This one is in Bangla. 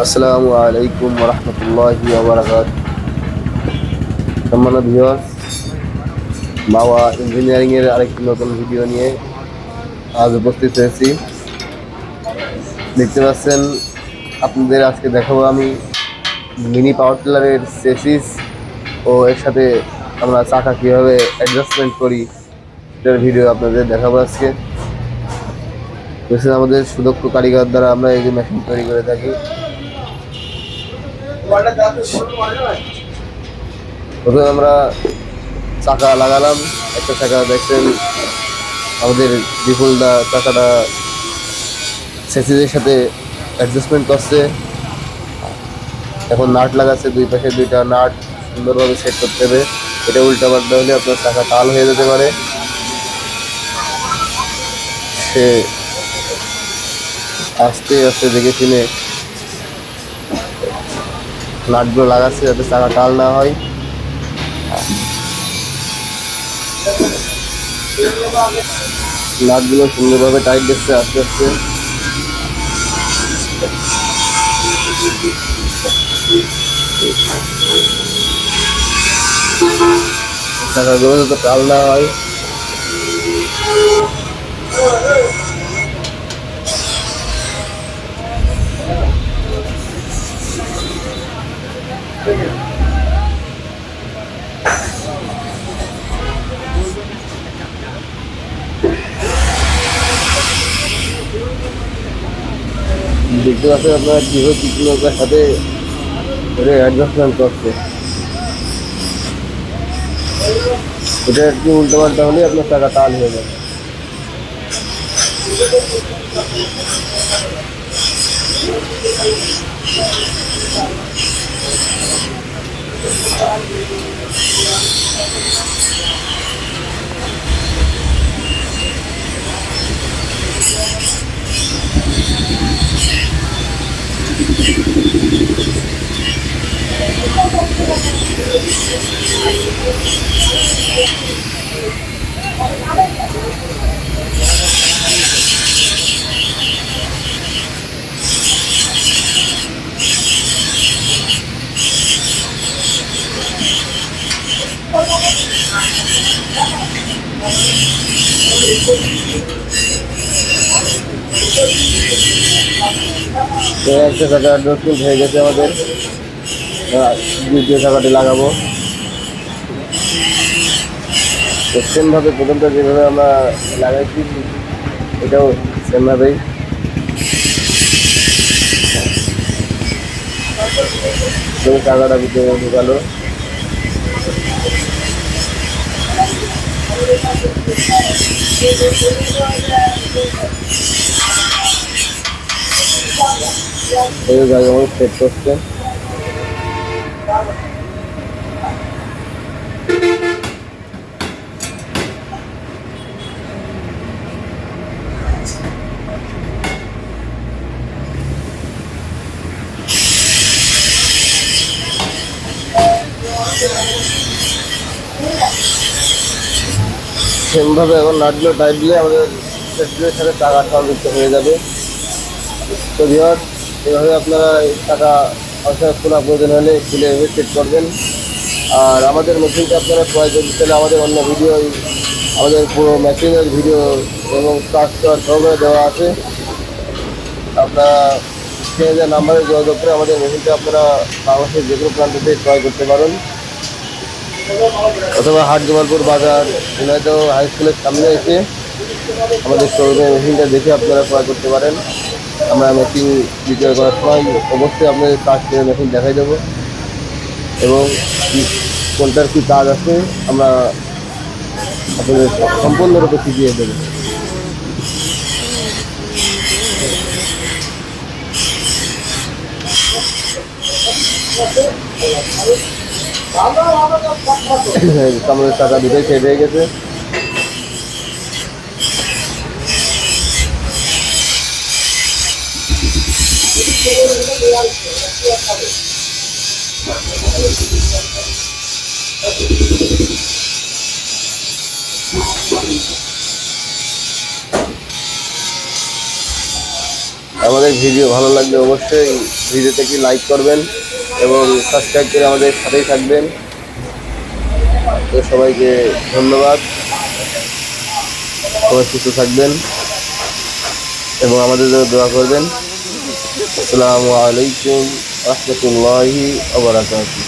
আসসালামু আলাইকুম রহমতুল্লাহি ওয়া বারাকাতুহু। সম্মানিত ভিউয়ার্স, মাওয়া ইঞ্জিনিয়ারিং এর আরেকটি নতুন ভিডিও নিয়ে আজ উপস্থিত হয়েছি। দেখতে পাচ্ছেন, আপনাদের আজকে দেখাবো আমি মিনি পাওয়ার টিলারের চেসিস ও এর সাথে আমরা চাকা কীভাবে অ্যাডজাস্টমেন্ট করি এটার ভিডিও আপনাদের দেখাবো আজকে। আমাদের সুদক্ষ কারিগর দ্বারা আমরা এই মেশিন তৈরি করে থাকি। প্রথমে আমরা চাকা লাগালাম, একটা চাকা দেখছেন আমাদের বিপুলদা চাকাটা সেসিসের সাথে অ্যাডজাস্টমেন্ট করছে। এখন নাট লাগাচ্ছে, দুই পাশে দুইটা নাট সুন্দরভাবে সেট করতে হবে। এটা উল্টা পাল্টা হলে আপনার চাকা টাল হয়ে যেতে পারে। সে আস্তে আস্তে দেখে শুনে নাটগুলো লাগাচ্ছে যাতে চাকা টাল না হয়। নাটগুলো সুন্দরভাবে টাইট দিচ্ছে আস্তে আস্তে। চাকাগুলো যাতে টাল না হয়। দেখতে পাচ্ছেন আপনারা কীভাবে টিকলকের সাথে অ্যাডজাস্টমেন্ট করছে। এটা একটু উল্টো পাল্টা হলে আপনার টাকা টাল হয়ে যাবে। একটা টাকা অ্যাডজাস্টমেন্ট হয়ে গেছে আমাদের। দ্বিতীয় টাকাটি লাগাবো। সেমভাবে প্রথমটা যেভাবে আমরা লাগাইছি এটাও সেমভাবেই। টাকাটা ভিতরে ঢুকালো। এই জায়গা সেট করছে। সেমভাবে এখন নাটগুলো টাইট দিলে আমাদের সেটের সাথে টাকা সংযুক্ত হয়ে যাবে। তো ভিউয়ার্স, এভাবে আপনারা টাকা খোলা প্রয়োজন হলে খুলে এভাবে সেট করবেন। আর আমাদের মেশিনটা আপনারা ক্রয় করতে চাইলে আমাদের অন্য ভিডিও, আমাদের পুরো মেশিনের ভিডিও এবং স্ট্রাকচার সহকারে দেওয়া আছে। আপনারা স্ক্রিনে যে নাম্বারে যোগাযোগ করে আমাদের মেশিনটা আপনারা বাংলাদেশের যে কোনো প্রান্ত থেকে ক্রয় করতে পারেন, অথবা হাট গোপালপুর বাজার ঝিনাইদহ হাই স্কুলের সামনে এসে আমাদের শোরুমে মেশিনটা দেখে আপনারা ক্রয় করতে পারেন। আমরা মেশিন বিক্রয় করার সময় অবশ্যই আপনাদের কাজ করে মেশিন দেখাই দেবো এবং কোনটার কী কাজ আছে আমরা আপনাদের সম্পূর্ণরূপে শিখিয়ে দেবো। আমাদের টাকা দুটোই সেট হয়ে গেছে। আমাদের ভিডিও ভালো লাগলে অবশ্যই ভিডিওতে একটি লাইক করবেন এবং সাবস্ক্রাইব করে আমাদের সাথেই থাকবেন। তো সবাইকে ধন্যবাদ, সবাই সুস্থ থাকবেন এবং আমাদের জন্য দোয়া করবেন। আসসালামু আলাইকুম রহমতুল্লাহি ওয়া বারাকাতুহু।